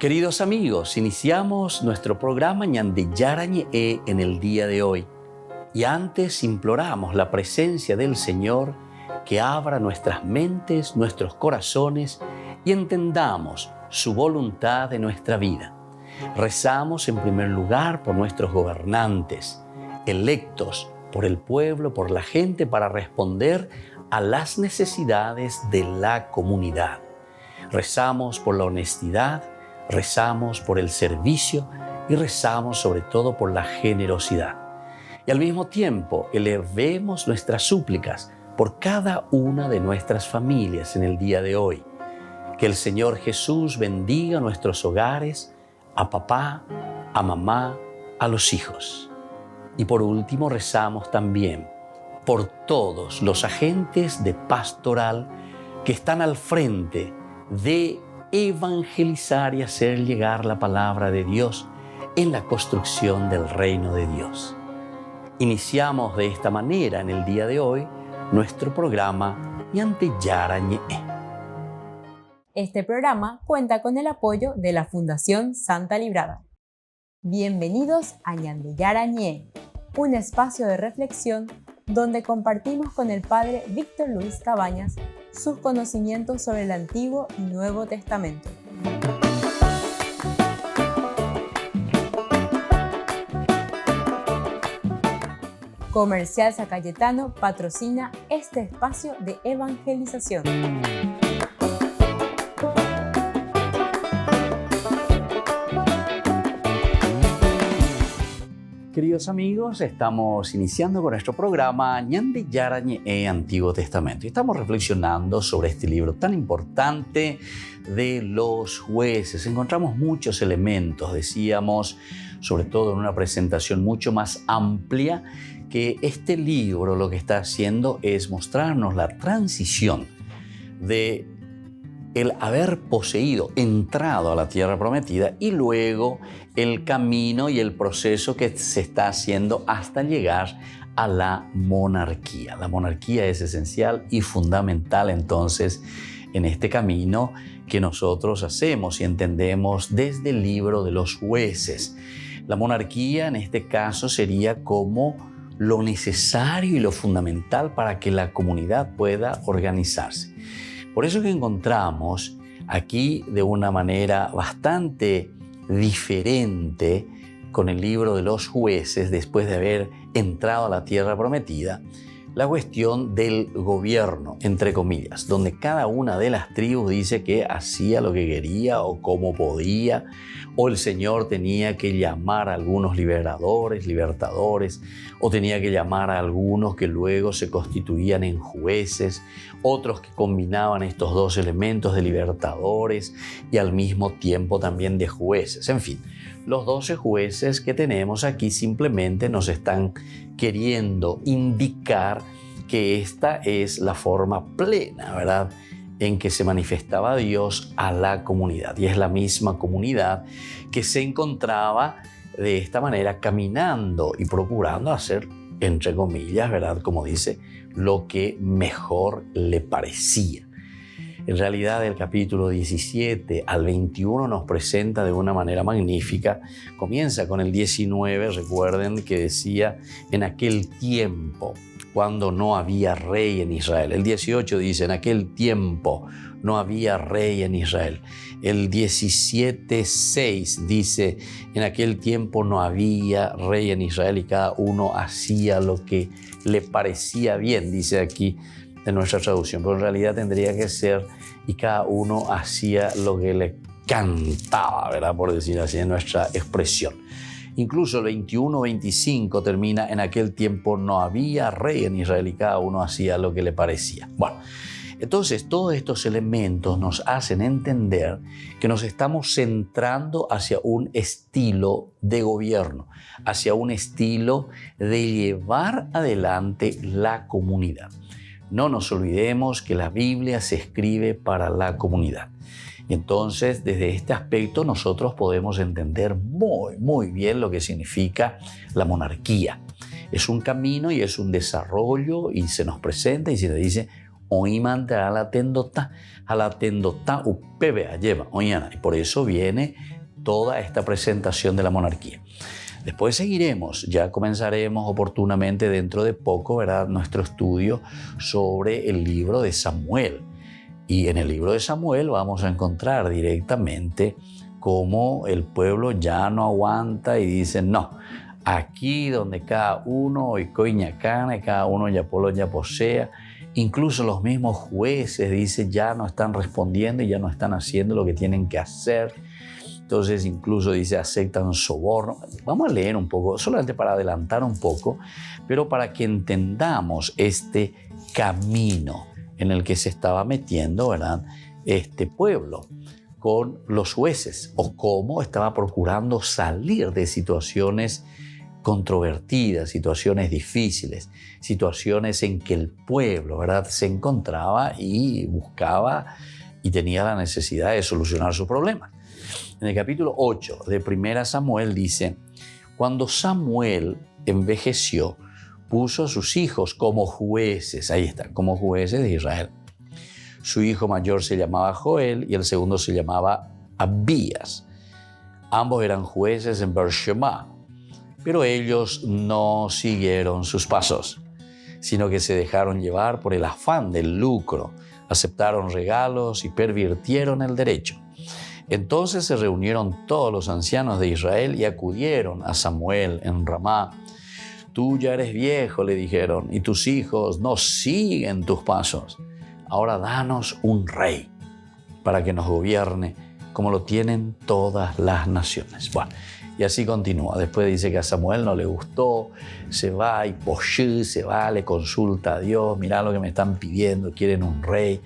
Queridos amigos, iniciamos nuestro programa Ñande Yarañe en el día de hoy. Y antes imploramos la presencia del Señor que abra nuestras mentes, nuestros corazones y entendamos su voluntad de nuestra vida. Rezamos en primer lugar por nuestros gobernantes, electos por el pueblo, por la gente, para responder a las necesidades de la comunidad. Rezamos por la honestidad, rezamos por el servicio y rezamos sobre todo por la generosidad. Y al mismo tiempo elevemos nuestras súplicas por cada una de nuestras familias en el día de hoy. Que el Señor Jesús bendiga nuestros hogares, a papá, a mamá, a los hijos. Y por último rezamos también por todos los agentes de pastoral que están al frente de evangelizar y hacer llegar la palabra de Dios en la construcción del reino de Dios. Iniciamos de esta manera en el día de hoy nuestro programa Ñande Yarañe. Este programa cuenta con el apoyo de la Fundación Santa Librada. Bienvenidos a Ñande Yarañe, un espacio de reflexión donde compartimos con el Padre Víctor Luis Cabañas sus conocimientos sobre el Antiguo y Nuevo Testamento. Comercial San Cayetano patrocina este espacio de evangelización. Queridos amigos, estamos iniciando con nuestro programa Ñande Yarañe Antiguo Testamento. Y estamos reflexionando sobre este libro tan importante de los jueces. Encontramos muchos elementos, decíamos, sobre todo en una presentación mucho más amplia, que este libro lo que está haciendo es mostrarnos la transición de el haber poseído, entrado a la tierra prometida y luego el camino y el proceso que se está haciendo hasta llegar a la monarquía. La monarquía es esencial y fundamental entonces en este camino que nosotros hacemos y entendemos desde el libro de los jueces. La monarquía en este caso sería como lo necesario y lo fundamental para que la comunidad pueda organizarse. Por eso que encontramos aquí de una manera bastante diferente con el libro de los jueces, después de haber entrado a la tierra prometida, la cuestión del gobierno, entre comillas, donde cada una de las tribus dice que hacía lo que quería o cómo podía, o el Señor tenía que llamar a algunos libertadores, o tenía que llamar a algunos que luego se constituían en jueces, otros que combinaban estos dos elementos de libertadores y al mismo tiempo también de jueces. En fin, los 12 jueces que tenemos aquí simplemente nos están queriendo indicar que esta es la forma plena, ¿verdad?, en que se manifestaba Dios a la comunidad. Y es la misma comunidad que se encontraba de esta manera caminando y procurando hacer, entre comillas, ¿verdad?, como dice, lo que mejor le parecía. En realidad, el capítulo 17 al 21 nos presenta de una manera magnífica. Comienza con el 19, recuerden que decía, en aquel tiempo, cuando no había rey en Israel. El 18 dice, en aquel tiempo no había rey en Israel. El 17:6 dice, en aquel tiempo no había rey en Israel y cada uno hacía lo que le parecía bien, dice aquí en nuestra traducción, pero en realidad tendría que ser y cada uno hacía lo que le cantaba, ¿verdad?, por decir así en nuestra expresión. Incluso el 21-25 termina, en aquel tiempo no había rey en Israel y cada uno hacía lo que le parecía. Bueno, entonces todos estos elementos nos hacen entender que nos estamos centrando hacia un estilo de gobierno, hacia un estilo de llevar adelante la comunidad. No nos olvidemos que la Biblia se escribe para la comunidad. Y entonces, desde este aspecto, nosotros podemos entender muy bien lo que significa la monarquía. Es un camino y es un desarrollo y se nos presenta y se nos dice oimante a la tendota upebe lleva, oñana. Y por eso viene toda esta presentación de la monarquía. Después seguiremos, ya comenzaremos oportunamente dentro de poco, ¿verdad?, nuestro estudio sobre el libro de Samuel. Y en el libro de Samuel vamos a encontrar directamente cómo el pueblo ya no aguanta y dice, no, aquí donde cada uno y coiñacana, cada uno ya polo ya posea, incluso los mismos jueces, dice, ya no están respondiendo y ya no están haciendo lo que tienen que hacer. Entonces incluso dice, aceptan soborno. Vamos a leer un poco, solamente para adelantar un poco, pero para que entendamos este camino en el que se estaba metiendo, ¿verdad?, este pueblo con los jueces, o cómo estaba procurando salir de situaciones controvertidas, situaciones difíciles, situaciones en que el pueblo, ¿verdad?, se encontraba y buscaba y tenía la necesidad de solucionar sus problemas. En el capítulo 8 de 1 Samuel dice, cuando Samuel envejeció, puso a sus hijos como jueces, ahí está, como jueces de Israel. Su hijo mayor se llamaba Joel y el segundo se llamaba Abías. Ambos eran jueces en Beersheba, pero ellos no siguieron sus pasos, sino que se dejaron llevar por el afán del lucro, aceptaron regalos y pervirtieron el derecho. Entonces se reunieron todos los ancianos de Israel y acudieron a Samuel en Ramá. Tú ya eres viejo, le dijeron, y tus hijos no siguen tus pasos. Ahora danos un rey para que nos gobierne como lo tienen todas las naciones. Bueno, y así continúa. Después dice que a Samuel no le gustó, se va y se va, le consulta a Dios, mirá lo que me están pidiendo, quieren un rey.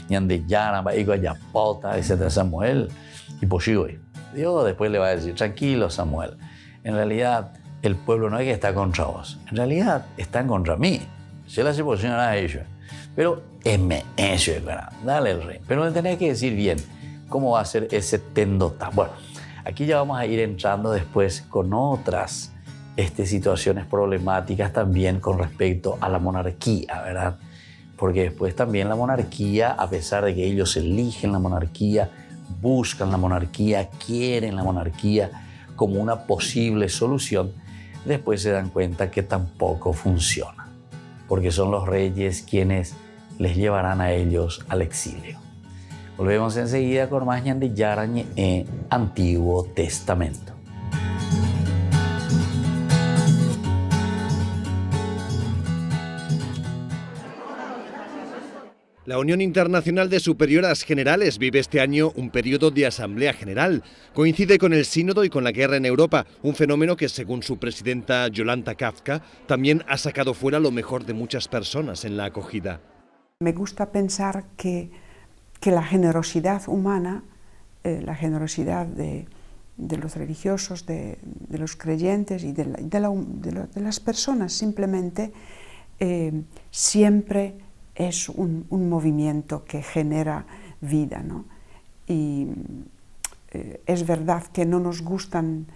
Dice Samuel, y Dios después le va a decir, tranquilo Samuel, en realidad el pueblo no es que está contra vos, en realidad están contra mí. Se la se posiciona a ellos, pero dale el rey. Pero le tenés que decir bien cómo va a ser ese tendota. Bueno, aquí ya vamos a ir entrando después con otras situaciones problemáticas también con respecto a la monarquía, ¿verdad? Porque después también la monarquía, a pesar de que ellos eligen la monarquía, buscan la monarquía, quieren la monarquía como una posible solución, después se dan cuenta que tampoco funciona, porque son los reyes quienes les llevarán a ellos al exilio. Volvemos enseguida con más Ñan de Yarañe en Antiguo Testamento. La Unión Internacional de Superioras Generales vive este año un periodo de Asamblea General. Coincide con el Sínodo y con la guerra en Europa, un fenómeno que, según su presidenta Jolanta Kafka, también ha sacado fuera lo mejor de muchas personas en la acogida. Me gusta pensar que la generosidad humana, la generosidad de los religiosos, de los creyentes y de las personas simplemente, siempre es un movimiento que genera vida, ¿no? Y es verdad que no nos gustan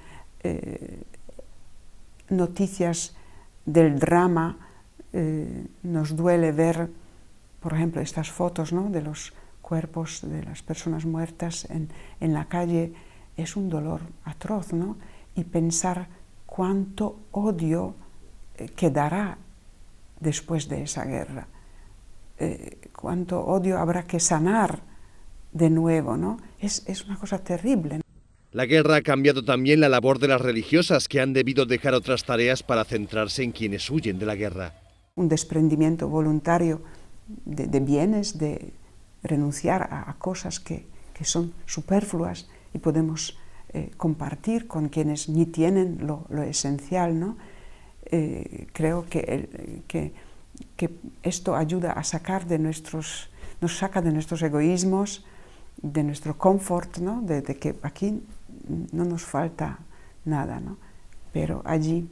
noticias del drama, nos duele ver, por ejemplo, estas fotos, ¿no?, de los cuerpos de las personas muertas en la calle. Es un dolor atroz, ¿no? Y pensar cuánto odio quedará después de esa guerra. Cuánto odio habrá que sanar de nuevo, ¿no? Es una cosa terrible. La guerra ha cambiado también la labor de las religiosas, que han debido dejar otras tareas para centrarse en quienes huyen de la guerra. Un desprendimiento voluntario de bienes, de renunciar a cosas que son superfluas y podemos compartir con quienes ni tienen lo esencial, ¿no? Creo que esto ayuda a sacar nos saca de nuestros egoísmos, de nuestro confort, ¿no? De que aquí no nos falta nada, ¿no? Pero allí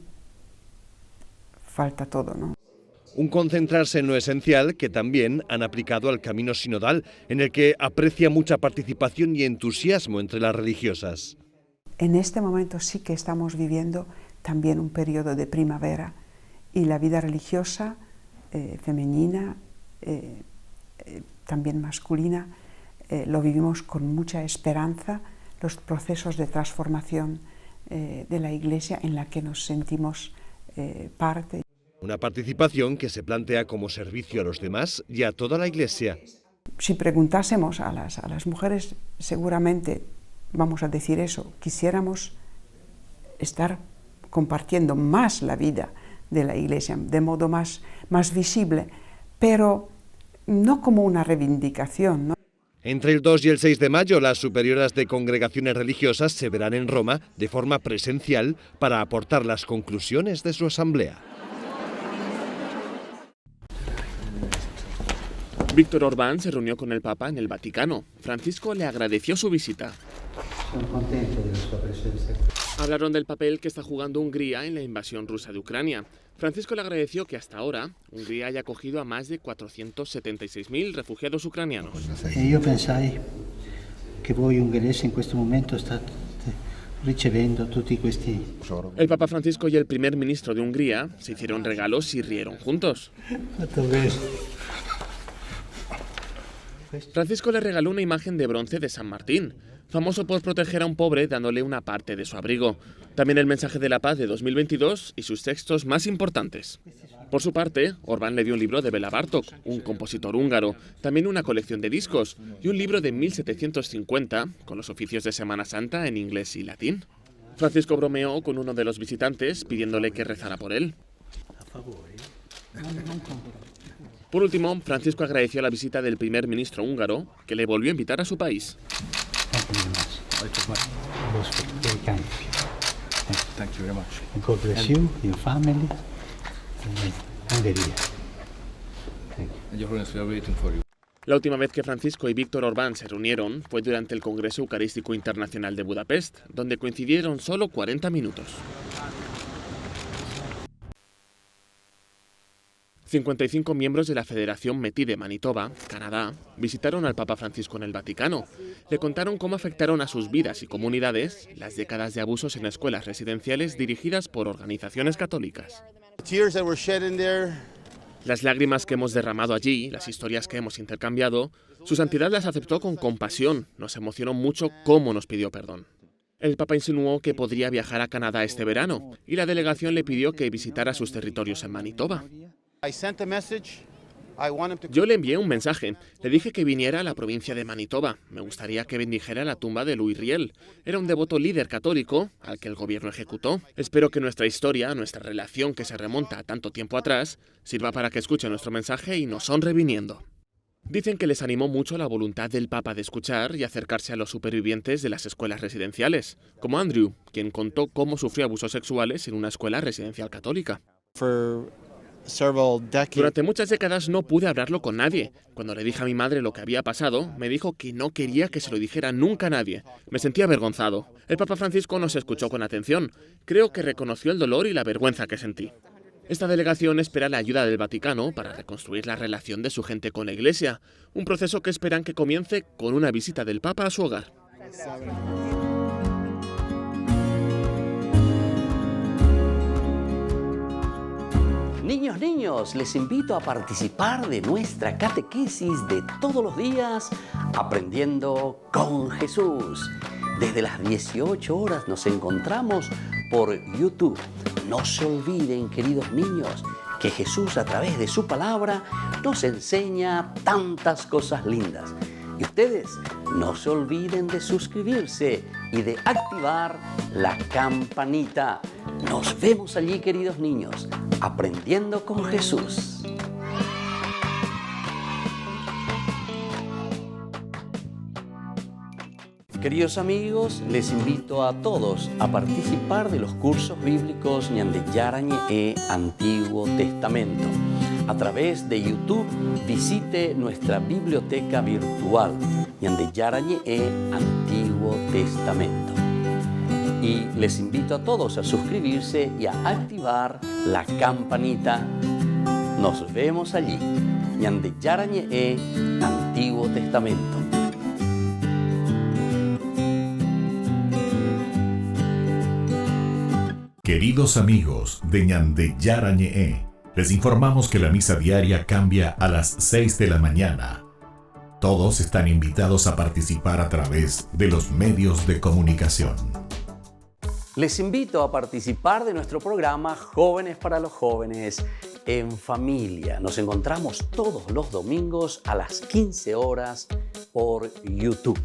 falta todo, ¿no? Un concentrarse en lo esencial que también han aplicado al camino sinodal, en el que aprecia mucha participación y entusiasmo entre las religiosas. En este momento sí que estamos viviendo también un periodo de primavera y la vida religiosa femenina también masculina, lo vivimos con mucha esperanza, los procesos de transformación de la Iglesia en la que nos sentimos parte. Una participación que se plantea como servicio a los demás y a toda la Iglesia. Si preguntásemos a las mujeres, seguramente vamos a decir eso, quisiéramos estar compartiendo más la vida de la Iglesia, de modo más visible, pero no como una reivindicación, ¿no? Entre el 2 y el 6 de mayo, las superioras de congregaciones religiosas se verán en Roma de forma presencial para aportar las conclusiones de su asamblea. Víctor Orbán se reunió con el Papa en el Vaticano. Francisco le agradeció su visita. Hablaron del papel que está jugando Hungría en la invasión rusa de Ucrania. Francisco le agradeció que hasta ahora Hungría haya acogido a más de 476.000 refugiados ucranianos. Io pensai che voi ungheresi in questo momento state ricevendo tutti questi. El Papa Francisco y el primer ministro de Hungría se hicieron regalos y rieron juntos. Francisco le regaló una imagen de bronce de San Martín, famoso por proteger a un pobre dándole una parte de su abrigo. También el mensaje de la paz de 2022 y sus textos más importantes. Por su parte, Orbán le dio un libro de Béla Bartók, un compositor húngaro, también una colección de discos y un libro de 1750 con los oficios de Semana Santa en inglés y latín. Francisco bromeó con uno de los visitantes pidiéndole que rezara por él. Por último, Francisco agradeció la visita del primer ministro húngaro, que le volvió a invitar a su país. God bless you, your family, Hungary. La última vez que Francisco y Víctor Orbán se reunieron fue durante el Congreso Eucarístico Internacional de Budapest, donde coincidieron solo 40 minutos. 55 miembros de la Federación Métis de Manitoba, Canadá, visitaron al Papa Francisco en el Vaticano. Le contaron cómo afectaron a sus vidas y comunidades las décadas de abusos en escuelas residenciales dirigidas por organizaciones católicas. Las lágrimas que hemos derramado allí, las historias que hemos intercambiado, su santidad las aceptó con compasión. Nos emocionó mucho cómo nos pidió perdón. El Papa insinuó que podría viajar a Canadá este verano y la delegación le pidió que visitara sus territorios en Manitoba. Yo le envié un mensaje. Le dije que viniera a la provincia de Manitoba. Me gustaría que bendijera la tumba de Louis Riel. Era un devoto líder católico al que el gobierno ejecutó. Espero que nuestra historia, nuestra relación que se remonta a tanto tiempo atrás, sirva para que escuche nuestro mensaje y nos honre viniendo. Dicen que les animó mucho la voluntad del Papa de escuchar y acercarse a los supervivientes de las escuelas residenciales, como Andrew, quien contó cómo sufrió abusos sexuales en una escuela residencial católica. Durante muchas décadas no pude hablarlo con nadie. Cuando le dije a mi madre lo que había pasado, me dijo que no quería que se lo dijera nunca a nadie. Me sentía avergonzado. El Papa Francisco nos escuchó con atención. Creo que reconoció el dolor y la vergüenza que sentí. Esta delegación espera la ayuda del Vaticano para reconstruir la relación de su gente con la Iglesia, un proceso que esperan que comience con una visita del Papa a su hogar. Niños, les invito a participar de nuestra catequesis de todos los días, Aprendiendo con Jesús. Desde las 18 horas nos encontramos por YouTube. No se olviden, queridos niños, que Jesús a través de su palabra nos enseña tantas cosas lindas. Y ustedes no se olviden de suscribirse y de activar la campanita. Nos vemos allí, queridos niños, Aprendiendo con Jesús. Queridos amigos, les invito a todos a participar de los cursos bíblicos Ñande Yarañe Antiguo Testamento. A través de YouTube visite nuestra biblioteca virtual Ñande Yarañe Antiguo Testamento. Y les invito a todos a suscribirse y a activar la campanita. Nos vemos allí. Ñande Yarañe Antiguo Testamento. Queridos amigos de Ñande Yarañe, les informamos que la misa diaria cambia a las 6 de la mañana. Todos están invitados a participar a través de los medios de comunicación. Les invito a participar de nuestro programa Jóvenes para los Jóvenes en Familia. Nos encontramos todos los domingos a las 15 horas por YouTube.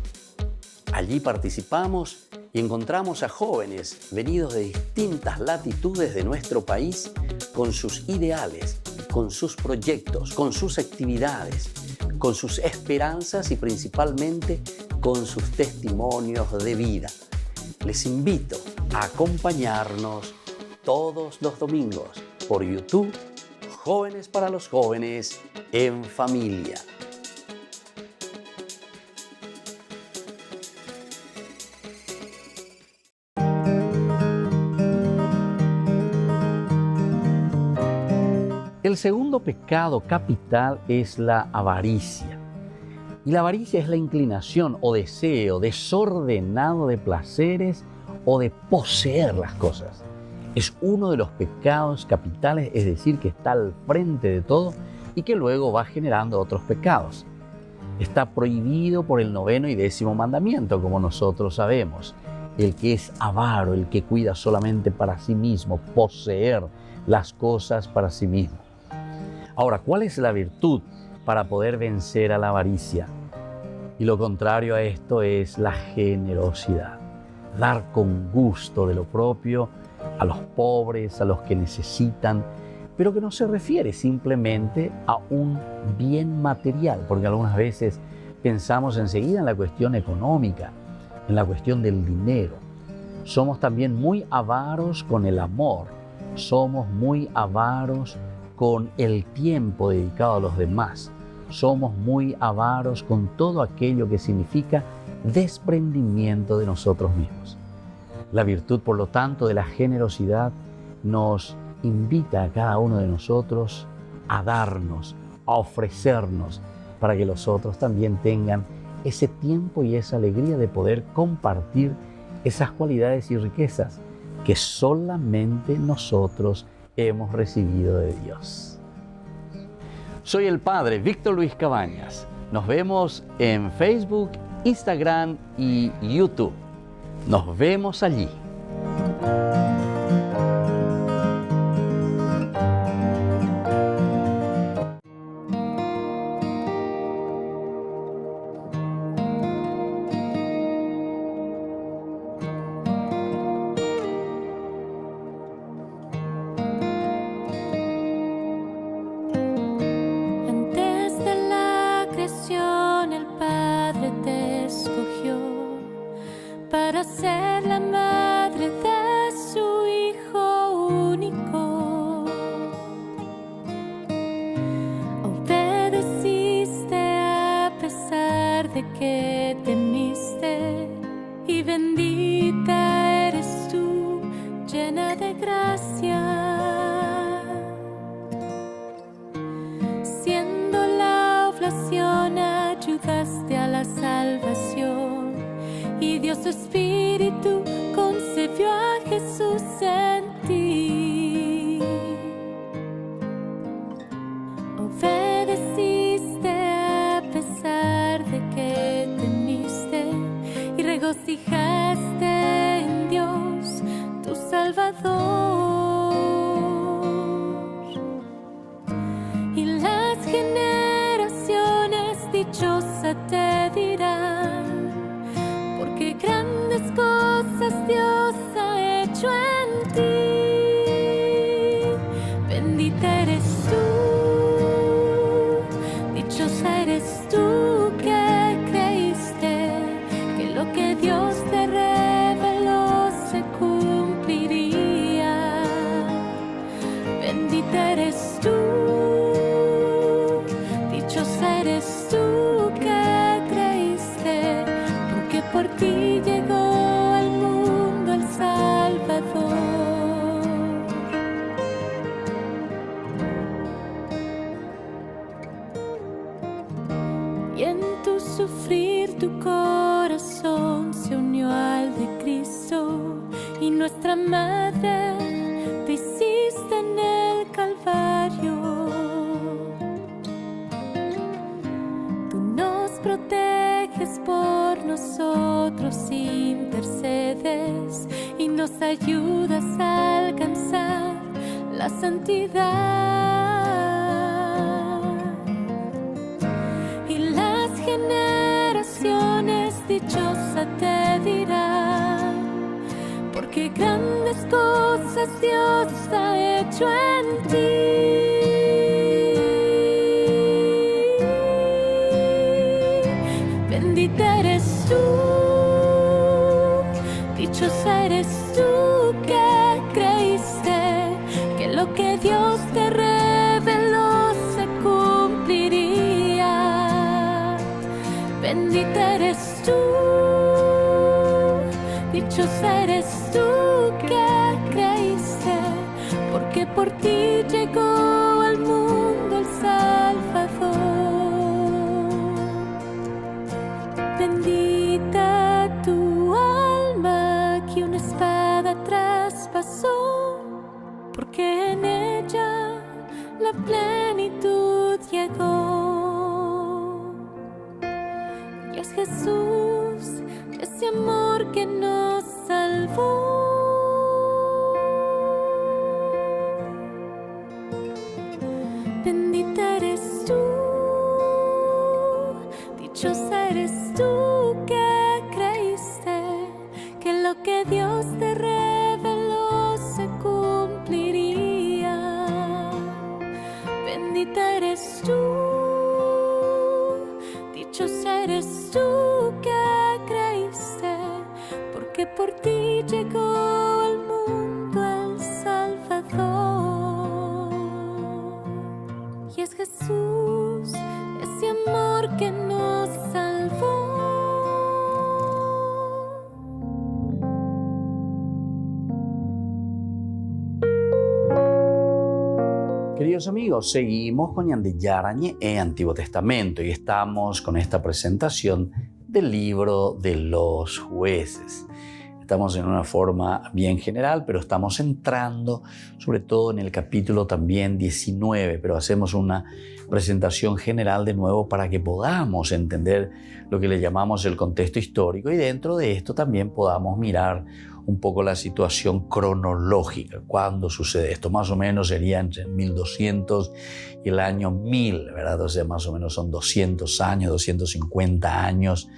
Allí participamos y encontramos a jóvenes venidos de distintas latitudes de nuestro país con sus ideales, con sus proyectos, con sus actividades, con sus esperanzas y principalmente con sus testimonios de vida. Les invito a acompañarnos todos los domingos por YouTube, Jóvenes para los Jóvenes en Familia. El segundo pecado capital es la avaricia. Y la avaricia es la inclinación o deseo desordenado de placeres o de poseer las cosas. Es uno de los pecados capitales, es decir, que está al frente de todo y que luego va generando otros pecados. Está prohibido por el 9º y 10º mandamiento, como nosotros sabemos. El que es avaro, el que cuida solamente para sí mismo, poseer las cosas para sí mismo. Ahora, ¿cuál es la virtud para poder vencer a la avaricia? Y lo contrario a esto es la generosidad. Dar con gusto de lo propio a los pobres, a los que necesitan, pero que no se refiere simplemente a un bien material, porque algunas veces pensamos enseguida en la cuestión económica, en la cuestión del dinero. Somos también muy avaros con el amor, somos muy avaros con el tiempo dedicado a los demás. Somos muy avaros con todo aquello que significa desprendimiento de nosotros mismos. La virtud, por lo tanto, de la generosidad nos invita a cada uno de nosotros a darnos, a ofrecernos, para que los otros también tengan ese tiempo y esa alegría de poder compartir esas cualidades y riquezas que solamente nosotros hemos recibido de Dios. Soy el Padre Víctor Luis Cabañas. Nos vemos en Facebook, Instagram y YouTube. Nos vemos allí. Para ser la madre de su Hijo único. Obedeciste a pesar de que temiste, y bendita eres tú, llena de gracia. Siendo la oblación, ayudaste a la salvación. Y Dios Espíritu concebió a Jesús en ti. Obedeciste a pesar de que temiste, y regocijaste en Dios tu Salvador. Y las generaciones dichosas te dirán, porque grandes cosas Dios ha hecho en ti. Bendita eres tú, dichosa eres tú que creíste que lo que Dios te reveló se cumpliría. Bendita eres tú, dichosa eres tú que creíste, porque por ti llegó al mundo el Salvador. Y en tu sufrir tu corazón se unió al de Cristo, y nuestra madre te hiciste en el Calvario. Tú nos por nosotros, intercedes y nos ayudas a alcanzar la santidad. Y las generaciones dichosas te dirán, porque grandes cosas Dios ha hecho en ti. Bendita eres tú, dichosa eres tú que creíste que lo que Dios te reveló se cumpliría. Bendita eres tú, dichosa eres tú que creíste, porque por ti llegó al mundo el Salvador. Bendita tu alma que una espada traspasó, porque en ella la plenitud llegó. Y es Jesús, ese amor que nos salvó. Bendita eres tú, dichosa eres tú que creíste que lo que Dios te reveló se cumpliría. Bendita eres tú, dichosa eres tú que creíste, porque por ti llegó al mundo el Salvador. Y es Jesús, ese amor que nos salvó. Queridos amigos, seguimos con Ñande Yarañe en Antiguo Testamento y estamos con esta presentación del libro de los jueces. Estamos en una forma bien general, pero estamos entrando sobre todo en el capítulo también 19, pero hacemos una presentación general de nuevo para que podamos entender lo que le llamamos el contexto histórico y dentro de esto también podamos mirar un poco la situación cronológica, cuándo sucede esto. Más o menos sería entre el 1200 y el año 1000, ¿verdad? O sea, más o menos son 200 años, 250 años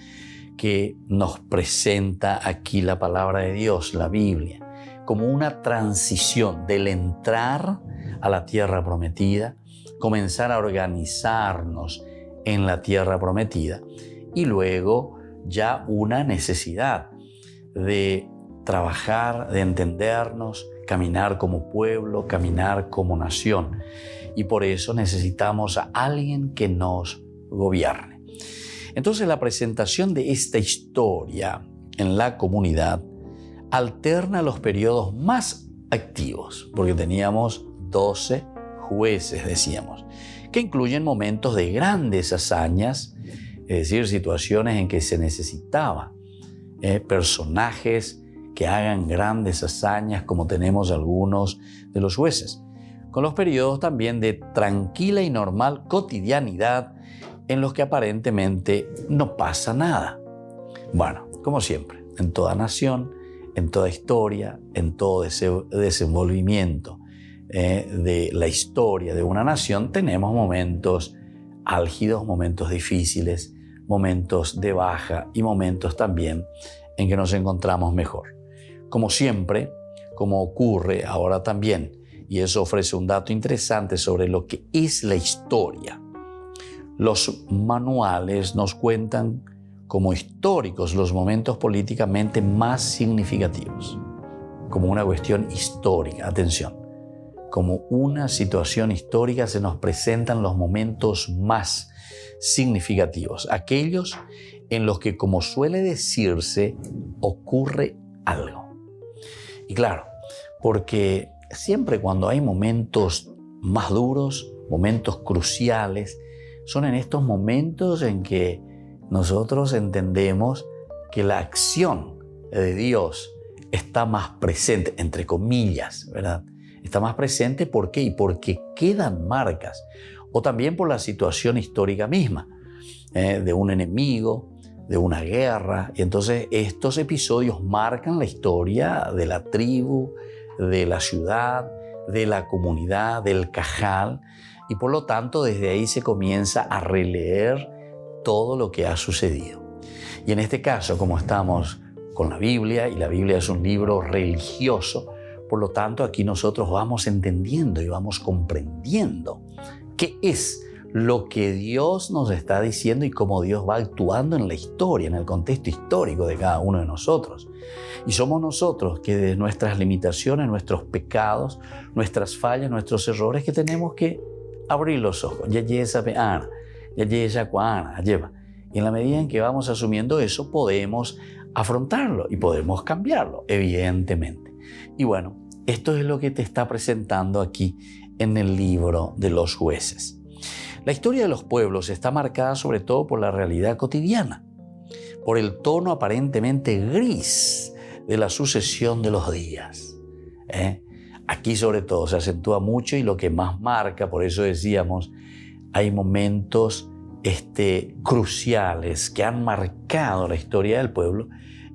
que nos presenta aquí la palabra de Dios, la Biblia, como una transición del entrar a la tierra prometida, comenzar a organizarnos en la tierra prometida y luego ya una necesidad de trabajar, de entendernos, caminar como pueblo, caminar como nación. Y por eso necesitamos a alguien que nos gobierne. Entonces la presentación de esta historia en la comunidad alterna los periodos más activos, porque teníamos 12 jueces, decíamos, que incluyen momentos de grandes hazañas, es decir, situaciones en que se necesitaba personajes que hagan grandes hazañas, como tenemos algunos de los jueces, con los periodos también de tranquila y normal cotidianidad en los que aparentemente no pasa nada. Bueno, como siempre, en toda nación, en toda historia, en todo desenvolvimiento de la historia de una nación, tenemos momentos álgidos, momentos difíciles, momentos de baja y momentos también en que nos encontramos mejor. Como siempre, como ocurre ahora también, y eso ofrece un dato interesante sobre lo que es la historia. Los manuales nos cuentan como históricos los momentos políticamente más significativos, como una cuestión histórica, atención, como una situación histórica se nos presentan los momentos más significativos, aquellos en los que, como suele decirse, ocurre algo. Y claro, porque siempre cuando hay momentos más duros, momentos cruciales, son en estos momentos en que nosotros entendemos que la acción de Dios está más presente, entre comillas, ¿verdad? Está más presente, ¿por qué? Y porque quedan marcas, o también por la situación histórica misma, de un enemigo, de una guerra. Y entonces estos episodios marcan la historia de la tribu, de la ciudad, de la comunidad, del Cajal. Y por lo tanto, desde ahí se comienza a releer todo lo que ha sucedido. Y en este caso, como estamos con la Biblia, y la Biblia es un libro religioso, por lo tanto, aquí nosotros vamos entendiendo y vamos comprendiendo qué es lo que Dios nos está diciendo y cómo Dios va actuando en la historia, en el contexto histórico de cada uno de nosotros. Y somos nosotros que de nuestras limitaciones, nuestros pecados, nuestras fallas, nuestros errores, que tenemos que abrir los ojos. Y en la medida en que vamos asumiendo eso, podemos afrontarlo y podemos cambiarlo, evidentemente. Y bueno, esto es lo que te está presentando aquí en el libro de los jueces. La historia de los pueblos está marcada sobre todo por la realidad cotidiana, por el tono aparentemente gris de la sucesión de los días. Aquí sobre todo se acentúa mucho, y lo que más marca, por eso decíamos, hay momentos cruciales que han marcado la historia del pueblo,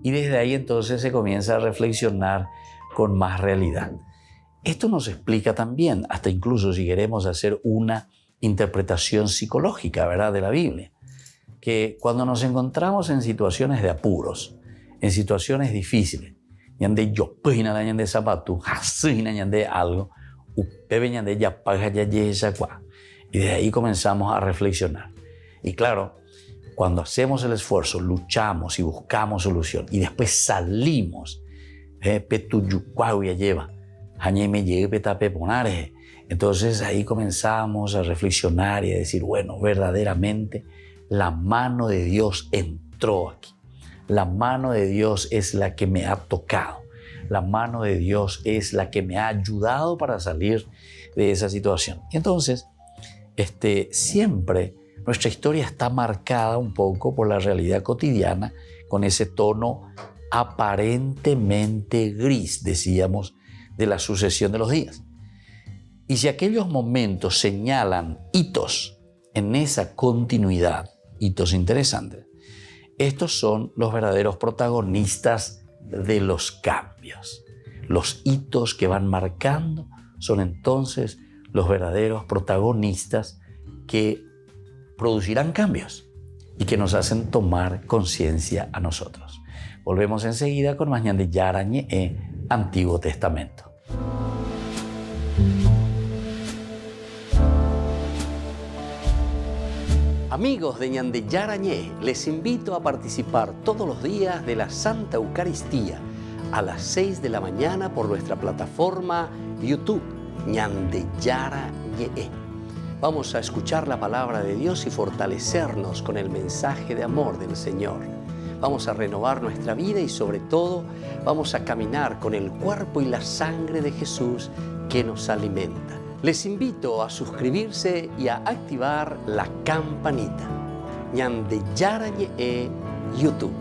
y desde ahí entonces se comienza a reflexionar con más realidad. Esto nos explica también, hasta incluso si queremos hacer una interpretación psicológica, ¿verdad?, de la Biblia, que cuando nos encontramos en situaciones de apuros, en situaciones difíciles, ñande yopina la ñande zapatu, hasina ñande algo, upebe ñande yapaga yayesakwa, y desde ahí comenzamos a reflexionar. Y claro, cuando hacemos el esfuerzo, luchamos y buscamos solución, y después salimos, petuyukwau ya lleva, hañeme lleve petape ponare. Entonces ahí comenzamos a reflexionar y a decir, bueno, verdaderamente la mano de Dios entró aquí. La mano de Dios es la que me ha tocado. La mano de Dios es la que me ha ayudado para salir de esa situación. Y entonces, siempre nuestra historia está marcada un poco por la realidad cotidiana, con ese tono aparentemente gris, decíamos, de la sucesión de los días. Y si aquellos momentos señalan hitos en esa continuidad, hitos interesantes, estos son los verdaderos protagonistas de los cambios. Los hitos que van marcando son entonces los verdaderos protagonistas que producirán cambios y que nos hacen tomar conciencia a nosotros. Volvemos enseguida con más ñande Yarañe Antiguo Testamento. Amigos de Ñande Yarañé, les invito a participar todos los días de la Santa Eucaristía a las 6 de la mañana por nuestra plataforma YouTube, Ñande Yarañé. Vamos a escuchar la palabra de Dios y fortalecernos con el mensaje de amor del Señor. Vamos a renovar nuestra vida y sobre todo vamos a caminar con el cuerpo y la sangre de Jesús que nos alimenta. Les invito a suscribirse y a activar la campanita. Ñande Yarañe YouTube.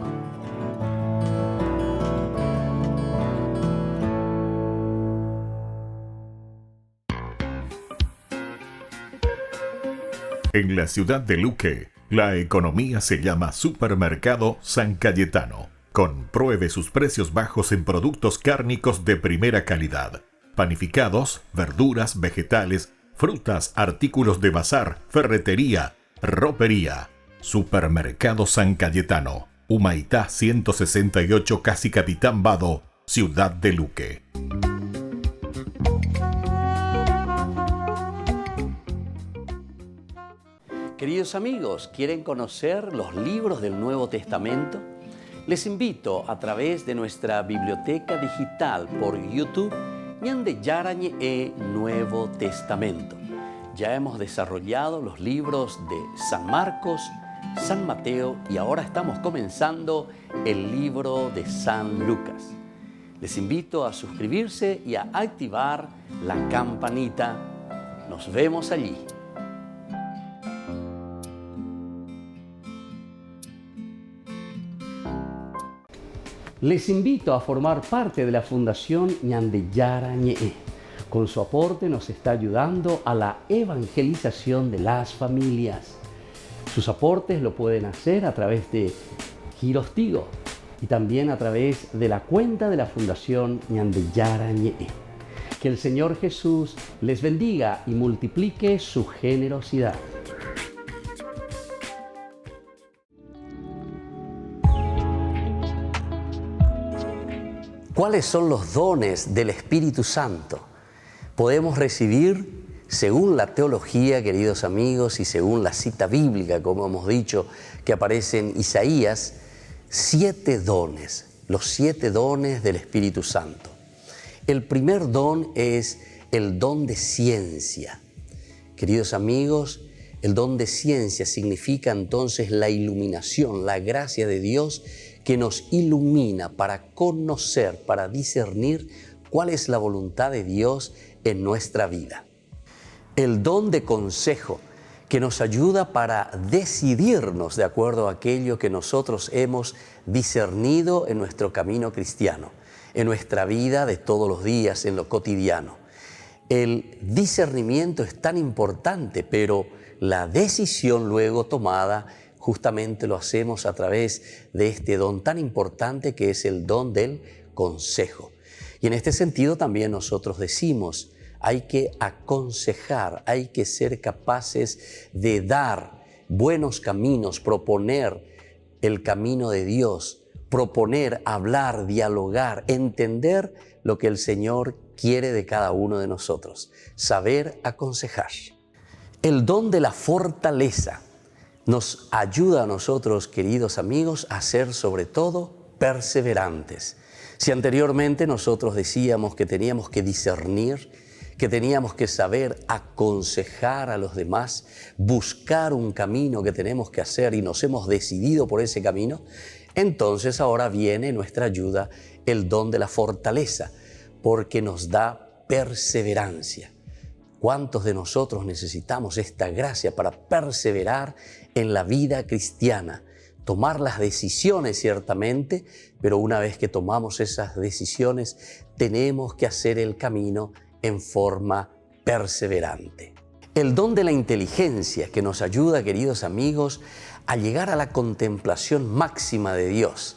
En la ciudad de Luque, la economía se llama Supermercado San Cayetano. Compruebe sus precios bajos en productos cárnicos de primera calidad. Panificados, verduras, vegetales, frutas, artículos de bazar, ferretería, ropería. Supermercado San Cayetano, Humaitá 168, Casi Capitán Vado, Ciudad de Luque. Queridos amigos, ¿quieren conocer los libros del Nuevo Testamento? Les invito a través de nuestra biblioteca digital por YouTube, Ñande Yarañe Nuevo Testamento. Ya hemos desarrollado los libros de San Marcos, San Mateo y ahora estamos comenzando el libro de San Lucas. Les invito a suscribirse y a activar la campanita. Nos vemos allí. Les invito a formar parte de la Fundación Ñande Yarañe. Con su aporte nos está ayudando a la evangelización de las familias. Sus aportes lo pueden hacer a través de Girostigo y también a través de la cuenta de la Fundación Ñandeyara Ñe'e. Que el Señor Jesús les bendiga y multiplique su generosidad. ¿Cuáles son los dones del Espíritu Santo? Podemos recibir, según la teología, queridos amigos, y según la cita bíblica, como hemos dicho, que aparece en Isaías, 7 dones, los 7 dones del Espíritu Santo. El primer don es el don de ciencia. Queridos amigos, el don de ciencia significa entonces la iluminación, la gracia de Dios que nos ilumina para conocer, para discernir cuál es la voluntad de Dios en nuestra vida. El don de consejo, que nos ayuda para decidirnos de acuerdo a aquello que nosotros hemos discernido en nuestro camino cristiano, en nuestra vida de todos los días, en lo cotidiano. El discernimiento es tan importante, pero la decisión luego tomada justamente lo hacemos a través de este don tan importante que es el don del consejo. Y en este sentido también nosotros decimos, hay que aconsejar, hay que ser capaces de dar buenos caminos, proponer el camino de Dios, proponer, hablar, dialogar, entender lo que el Señor quiere de cada uno de nosotros, saber aconsejar. El don de la fortaleza nos ayuda a nosotros, queridos amigos, a ser sobre todo perseverantes. Si anteriormente nosotros decíamos que teníamos que discernir, que teníamos que saber aconsejar a los demás, buscar un camino que tenemos que hacer y nos hemos decidido por ese camino, entonces ahora viene nuestra ayuda el don de la fortaleza, porque nos da perseverancia. ¿Cuántos de nosotros necesitamos esta gracia para perseverar en la vida cristiana? Tomar las decisiones ciertamente, pero una vez que tomamos esas decisiones, tenemos que hacer el camino en forma perseverante. El don de la inteligencia que nos ayuda, queridos amigos, a llegar a la contemplación máxima de Dios.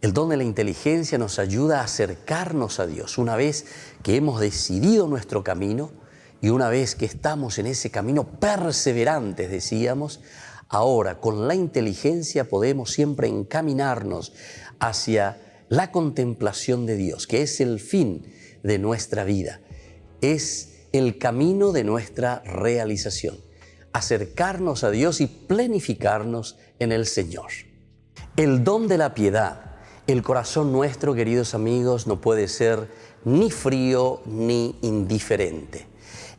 El don de la inteligencia nos ayuda a acercarnos a Dios. Una vez que hemos decidido nuestro camino y una vez que estamos en ese camino perseverantes, decíamos, ahora con la inteligencia podemos siempre encaminarnos hacia la contemplación de Dios, que es el fin de nuestra vida. Es el camino de nuestra realización, acercarnos a Dios y planificarnos en el Señor. El don de la piedad. El corazón nuestro, queridos amigos, no puede ser ni frío ni indiferente.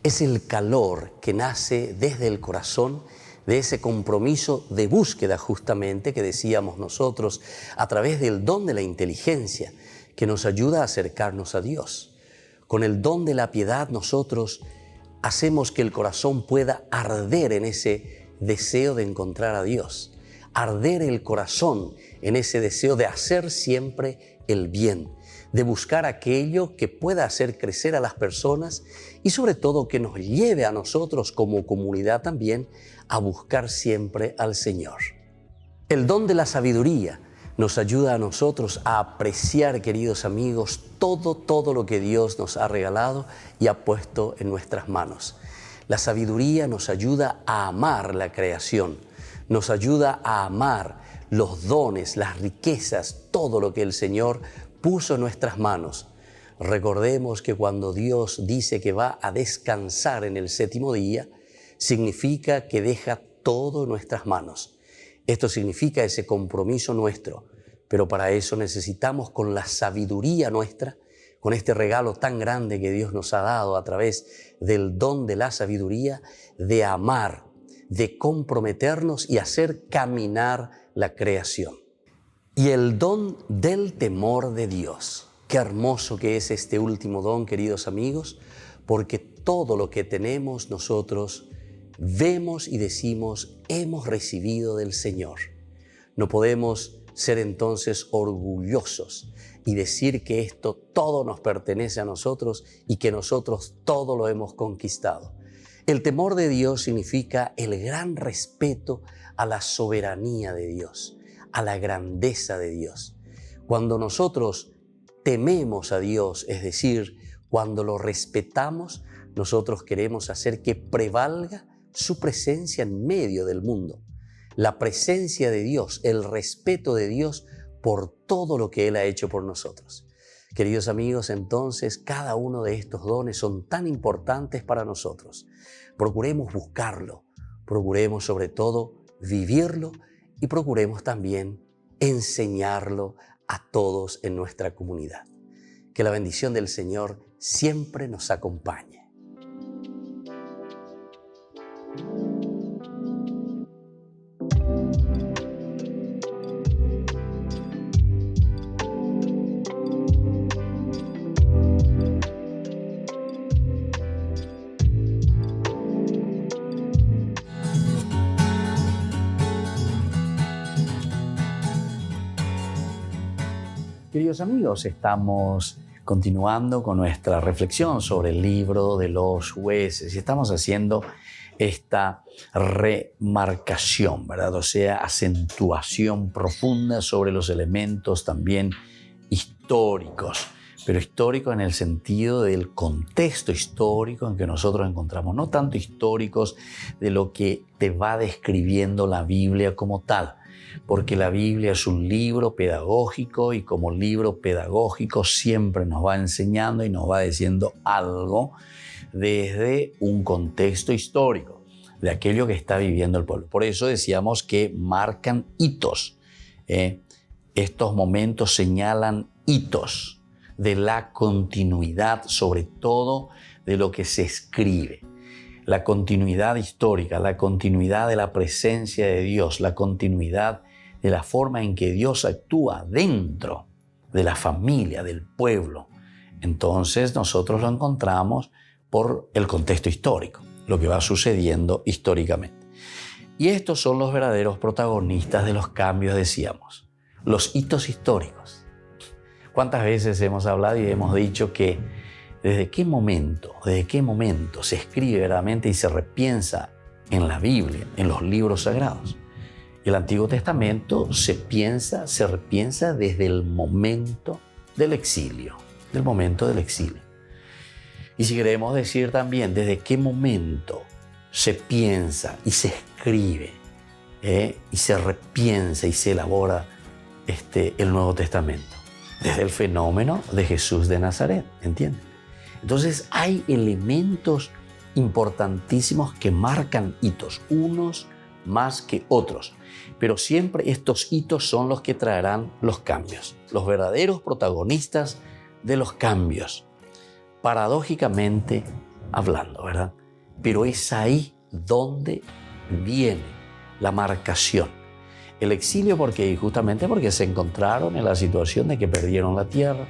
Es el calor que nace desde el corazón, de ese compromiso de búsqueda justamente que decíamos nosotros a través del don de la inteligencia que nos ayuda a acercarnos a Dios. Con el don de la piedad nosotros hacemos que el corazón pueda arder en ese deseo de encontrar a Dios, arder el corazón en ese deseo de hacer siempre el bien, de buscar aquello que pueda hacer crecer a las personas y sobre todo que nos lleve a nosotros como comunidad también a buscar siempre al Señor. El don de la sabiduría nos ayuda a nosotros a apreciar, queridos amigos, todo lo que Dios nos ha regalado y ha puesto en nuestras manos. La sabiduría nos ayuda a amar la creación, nos ayuda a amar los dones, las riquezas, todo lo que el Señor puso en nuestras manos. Recordemos que cuando Dios dice que va a descansar en el 7º día, significa que deja todo en nuestras manos. Esto significa ese compromiso nuestro, pero para eso necesitamos con la sabiduría nuestra, con este regalo tan grande que Dios nos ha dado a través del don de la sabiduría, de amar, de comprometernos y hacer caminar la creación. Y el don del temor de Dios. Qué hermoso que es este último don, queridos amigos, porque todo lo que tenemos nosotros vemos y decimos hemos recibido del Señor. No podemos ser entonces orgullosos y decir que esto todo nos pertenece a nosotros y que nosotros todo lo hemos conquistado. El temor de Dios significa el gran respeto a la soberanía de Dios, a la grandeza de Dios. Cuando nosotros tememos a Dios, es decir, cuando lo respetamos, nosotros queremos hacer que prevalga su presencia en medio del mundo. La presencia de Dios, el respeto de Dios por todo lo que Él ha hecho por nosotros. Queridos amigos, entonces cada uno de estos dones son tan importantes para nosotros. Procuremos buscarlo, procuremos sobre todo vivirlo y procuremos también enseñarlo a todos en nuestra comunidad. Que la bendición del Señor siempre nos acompañe. Queridos amigos, estamos continuando con nuestra reflexión sobre el libro de los jueces y estamos haciendo esta remarcación, ¿verdad? O sea, acentuación profunda sobre los elementos también históricos, pero históricos en el sentido del contexto histórico en que nosotros encontramos, no tanto históricos de lo que te va describiendo la Biblia como tal, porque la Biblia es un libro pedagógico y como libro pedagógico siempre nos va enseñando y nos va diciendo algo desde un contexto histórico, de aquello que está viviendo el pueblo. Por eso decíamos que marcan hitos. Estos momentos señalan hitos de la continuidad, sobre todo de lo que se escribe. La continuidad histórica, la continuidad de la presencia de Dios, la continuidad de la forma en que Dios actúa dentro de la familia, del pueblo. Entonces nosotros lo encontramos por el contexto histórico, lo que va sucediendo históricamente. Y estos son los verdaderos protagonistas de los cambios, decíamos, los hitos históricos. ¿Cuántas veces hemos hablado y hemos dicho que desde qué momento se escribe verdaderamente y se repiensa en la Biblia, en los libros sagrados? El Antiguo Testamento se repiensa desde el momento del exilio, Y si queremos decir también desde qué momento se piensa y se escribe, y se repiensa y se elabora el Nuevo Testamento, desde el fenómeno de Jesús de Nazaret, ¿entienden? Entonces hay elementos importantísimos que marcan hitos, unos más que otros, pero siempre estos hitos son los que traerán los cambios, los verdaderos protagonistas de los cambios, paradójicamente hablando, ¿verdad? Pero es ahí donde viene la marcación. El exilio, justamente porque se encontraron en la situación de que perdieron la tierra,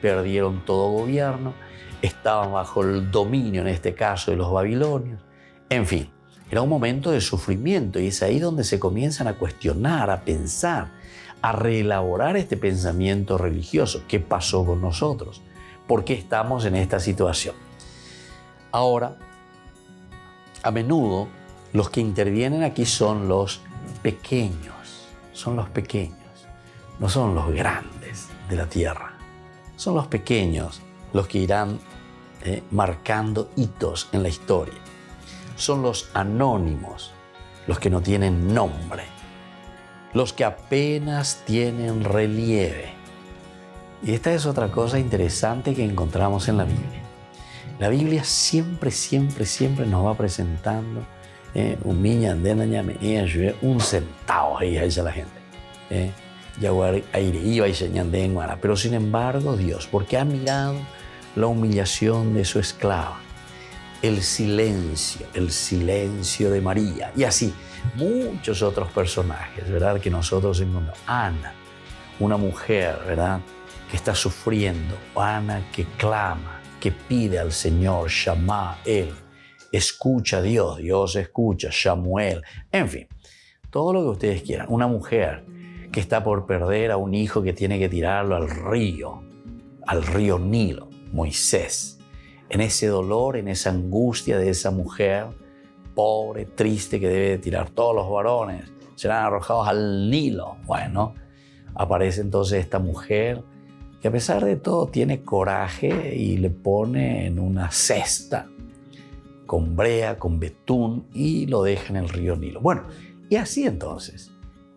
perdieron todo gobierno, estaban bajo el dominio, en este caso, de los babilonios. En fin, era un momento de sufrimiento y es ahí donde se comienzan a cuestionar, a pensar, a reelaborar este pensamiento religioso. ¿Qué pasó con nosotros? ¿Por qué estamos en esta situación? Ahora, a menudo, los que intervienen aquí son los pequeños, no son los grandes de la tierra, son los pequeños los que irán marcando hitos en la historia. Son los anónimos, los que no tienen nombre, los que apenas tienen relieve. Y esta es otra cosa interesante que encontramos en la Biblia. La Biblia siempre nos va presentando un centavo, ahí dice la gente. Pero sin embargo Dios, porque ha mirado la humillación de su esclava, el silencio de María y así muchos otros personajes, ¿verdad? Que nosotros encontramos. Ana, una mujer, ¿verdad? Que está sufriendo. Ana que clama, que pide al Señor, Shammá, Él. Escucha a Dios, Dios escucha, Samuel. En fin, todo lo que ustedes quieran. Una mujer que está por perder a un hijo que tiene que tirarlo al río Nilo, Moisés. En ese dolor, en esa angustia de esa mujer, pobre, triste, que debe de tirar todos los varones, serán arrojados al Nilo. Bueno, aparece entonces esta mujer que a pesar de todo tiene coraje y le pone en una cesta con brea, con betún y lo deja en el río Nilo. Bueno, y así entonces,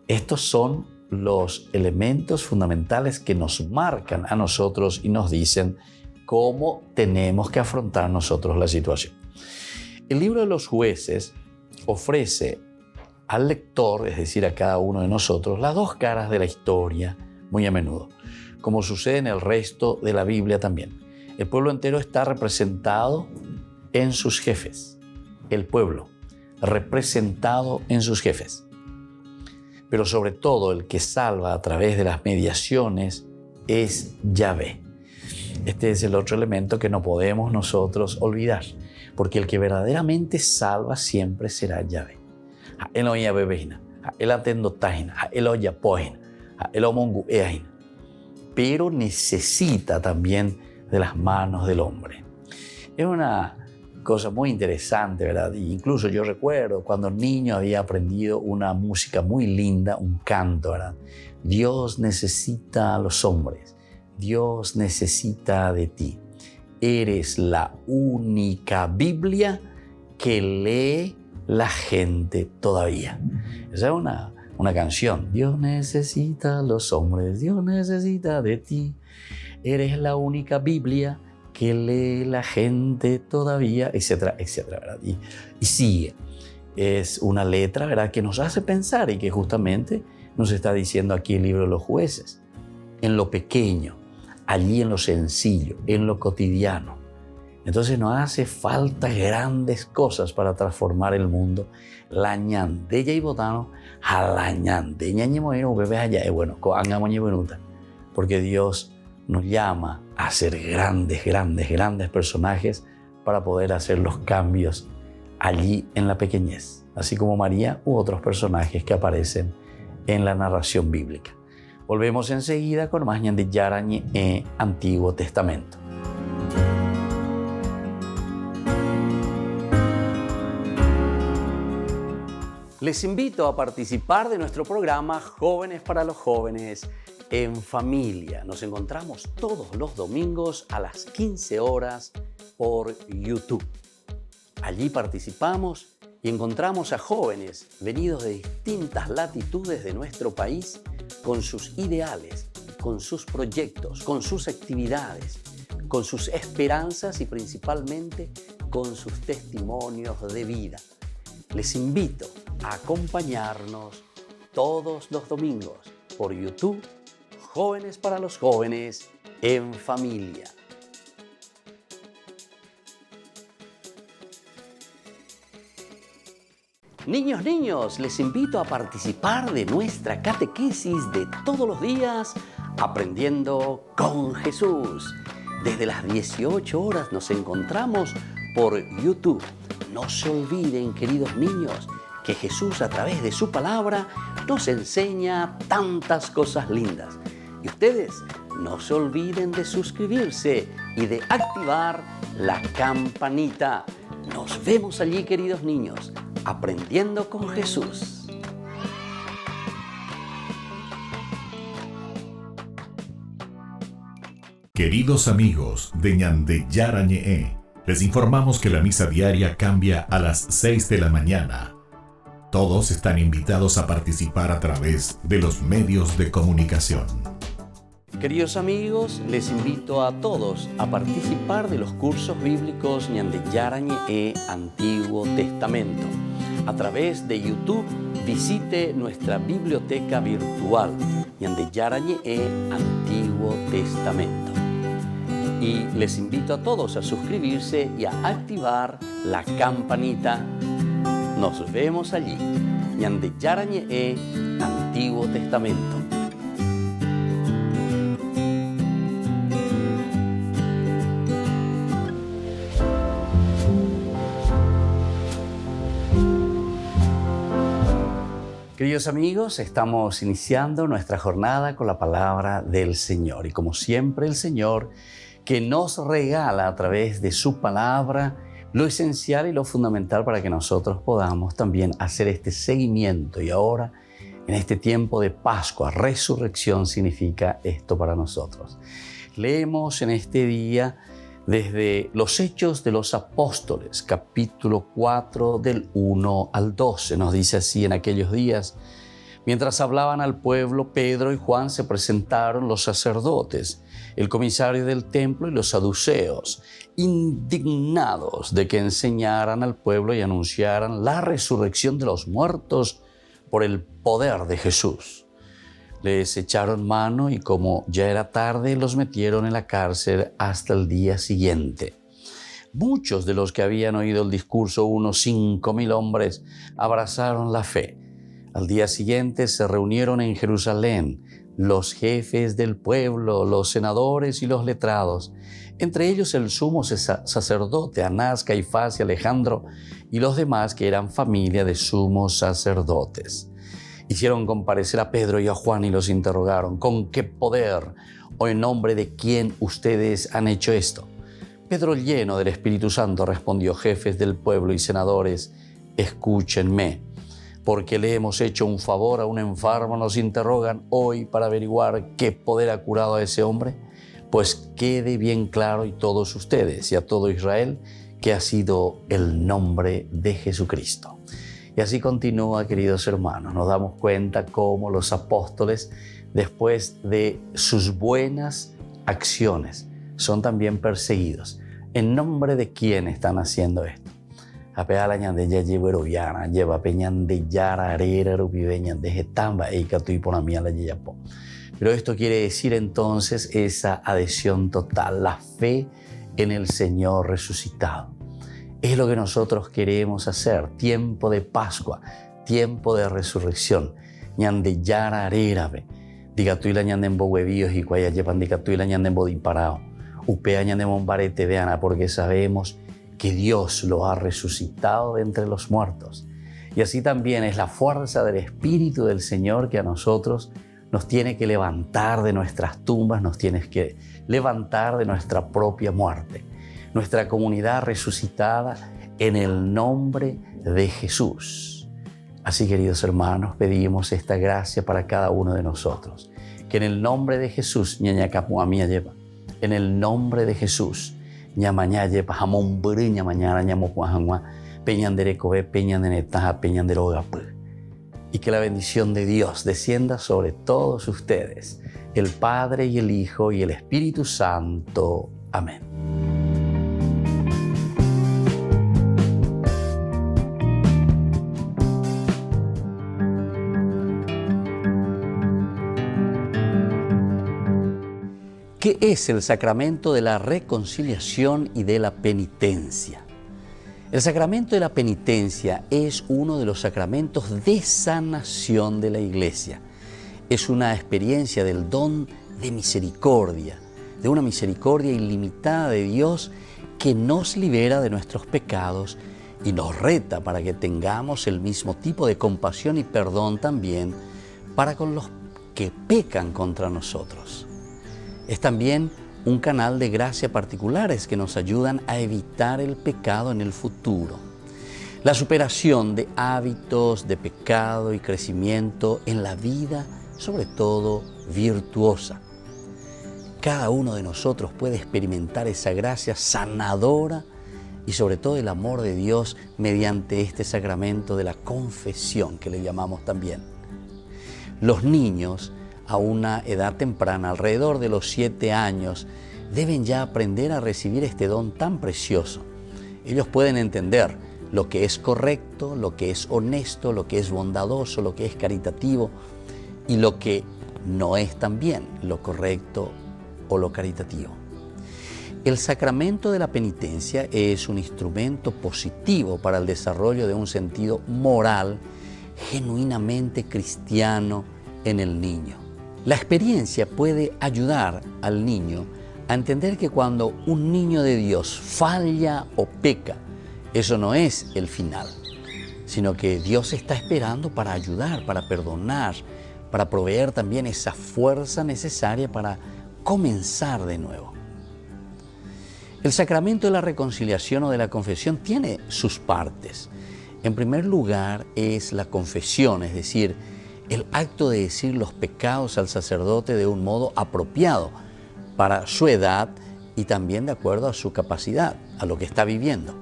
estos son los elementos fundamentales que nos marcan a nosotros y nos dicen cómo tenemos que afrontar nosotros la situación. El libro de los Jueces ofrece al lector, es decir, a cada uno de nosotros, las dos caras de la historia muy a menudo, como sucede en el resto de la Biblia también. El pueblo entero está representado en sus jefes. El pueblo representado en sus jefes. Pero sobre todo el que salva a través de las mediaciones es Yahvé. Este es el otro elemento que no podemos nosotros olvidar, porque el que verdaderamente salva siempre será Yahvé. Pero necesita también de las manos del hombre. Es una cosa muy interesante, ¿verdad? Y incluso yo recuerdo cuando niño había aprendido una música muy linda, un canto, ¿verdad? Dios necesita a los hombres, Dios necesita de ti. Eres la única Biblia que lee la gente todavía. Esa es una canción. Dios necesita a los hombres, Dios necesita de ti. Eres la única Biblia que lee la gente todavía, etcétera, etcétera, ¿verdad? Y sigue. Es una letra, ¿verdad?, que nos hace pensar y que justamente nos está diciendo aquí el libro de los Jueces. En lo pequeño, allí en lo sencillo, en lo cotidiano. Entonces nos hace falta grandes cosas para transformar el mundo. La ñandella y botano, a la ñandella y moino, bebés allá, bueno, porque Dios nos llama a ser grandes personajes para poder hacer los cambios allí en la pequeñez, así como María u otros personajes que aparecen en la narración bíblica. Volvemos enseguida con más ñande yarañe Antiguo Testamento. Les invito a participar de nuestro programa Jóvenes para los Jóvenes en Familia. Nos encontramos todos los domingos a las 15 horas por YouTube. Allí participamos y encontramos a jóvenes venidos de distintas latitudes de nuestro país con sus ideales, con sus proyectos, con sus actividades, con sus esperanzas y principalmente con sus testimonios de vida. Les invito a acompañarnos todos los domingos por YouTube, Jóvenes para los Jóvenes en Familia. Niños, les invito a participar de nuestra catequesis de todos los días, Aprendiendo con Jesús. Desde las 18 horas nos encontramos por YouTube. No se olviden, queridos niños, que Jesús a través de su palabra nos enseña tantas cosas lindas. Y ustedes no se olviden de suscribirse y de activar la campanita. Nos vemos allí, queridos niños, aprendiendo con Jesús. Queridos amigos de ñande yarañe, les informamos que la misa diaria cambia a las 6 de la mañana. Todos están invitados a participar a través de los medios de comunicación. Queridos amigos, les invito a todos a participar de los cursos bíblicos ñande yarañe Antiguo Testamento. A través de YouTube, visite nuestra biblioteca virtual ñande yarañe Antiguo Testamento. Y les invito a todos a suscribirse y a activar la campanita. Nos vemos allí, ñande yarañe Antiguo Testamento. Queridos amigos, estamos iniciando nuestra jornada con la palabra del Señor. Y como siempre, el Señor que nos regala a través de su palabra lo esencial y lo fundamental para que nosotros podamos también hacer este seguimiento y ahora En este tiempo de Pascua, resurrección significa esto para nosotros. Leemos en este día desde los Hechos de los Apóstoles, capítulo 4, del 1 al 12. Nos dice así: en aquellos días, mientras hablaban al pueblo, Pedro y Juan se presentaron los sacerdotes, el comisario del templo y los saduceos, indignados de que enseñaran al pueblo y anunciaran la resurrección de los muertos por el poder de Jesús. Les echaron mano y como ya era tarde, los metieron en la cárcel hasta el día siguiente. Muchos de los que habían oído el discurso, unos 5,000 hombres, abrazaron la fe. Al día siguiente se reunieron en Jerusalén los jefes del pueblo, los senadores y los letrados, entre ellos el sumo sacerdote Anás, Caifás y Alejandro, y los demás que eran familia de sumos sacerdotes. Hicieron comparecer a Pedro y a Juan y los interrogaron: ¿con qué poder o en nombre de quién ustedes han hecho esto? Pedro, lleno del Espíritu Santo, respondió: jefes del pueblo y senadores, escúchenme. Porque le hemos hecho un favor a un enfermo, nos interrogan hoy para averiguar qué poder ha curado a ese hombre. Pues quede bien claro y todos ustedes y a todo Israel que ha sido el nombre de Jesucristo. Y así continúa, queridos hermanos. Nos damos cuenta cómo los apóstoles, después de sus buenas acciones, son también perseguidos. ¿En nombre de quién están haciendo esto? Apegala ñande llevo viana, lleva peñan de yara arera rupiveñan de jetamba e catu y ponamia la yapo. Pero esto quiere decir entonces esa adhesión total, la fe en el Señor resucitado. Es lo que nosotros queremos hacer. Tiempo de Pascua, tiempo de resurrección. Ñande yara arera be. Diga tú y la ñande en bohuevíos y cuaya llevan diga tú y la ñande en bodimparao. Upea ñande mombarete de ana, porque sabemos que Dios lo ha resucitado de entre los muertos. Y así también es la fuerza del Espíritu del Señor que a nosotros nos tiene que levantar de nuestras tumbas, nos tiene que levantar de nuestra propia muerte. Nuestra comunidad resucitada en el nombre de Jesús. Así, queridos hermanos, pedimos esta gracia para cada uno de nosotros. Que en el nombre de Jesús, ñañacapuamia lleva, en el nombre de Jesús, ñamañaye pajamón buri ñamañara ñamopuajangua peñanderecobe peñandenetaja peñanderogapı. Y que la bendición de Dios descienda sobre todos ustedes, el Padre y el Hijo y el Espíritu Santo. Amén. ¿Qué es el sacramento de la reconciliación y de la penitencia? El sacramento de la penitencia es uno de los sacramentos de sanación de la Iglesia. Es una experiencia del don de misericordia, de una misericordia ilimitada de Dios que nos libera de nuestros pecados y nos reta para que tengamos el mismo tipo de compasión y perdón también para con los que pecan contra nosotros. Es también un canal de gracia particulares que nos ayudan a evitar el pecado en el futuro. La superación de hábitos de pecado y crecimiento en la vida, sobre todo virtuosa. Cada uno de nosotros puede experimentar esa gracia sanadora y sobre todo el amor de Dios mediante este sacramento de la confesión que le llamamos también. Los niños a una edad temprana, alrededor de los 7 años, deben ya aprender a recibir este don tan precioso. Ellos pueden entender lo que es correcto, lo que es honesto, lo que es bondadoso, lo que es caritativo y lo que no es también lo correcto o lo caritativo. El sacramento de la penitencia es un instrumento positivo para el desarrollo de un sentido moral genuinamente cristiano en el niño. La experiencia puede ayudar al niño a entender que cuando un niño de Dios falla o peca, eso no es el final, sino que Dios está esperando para ayudar, para perdonar, para proveer también esa fuerza necesaria para comenzar de nuevo. El sacramento de la reconciliación o de la confesión tiene sus partes. En primer lugar es la confesión, es decir, el acto de decir los pecados al sacerdote de un modo apropiado para su edad y también de acuerdo a su capacidad, a lo que está viviendo.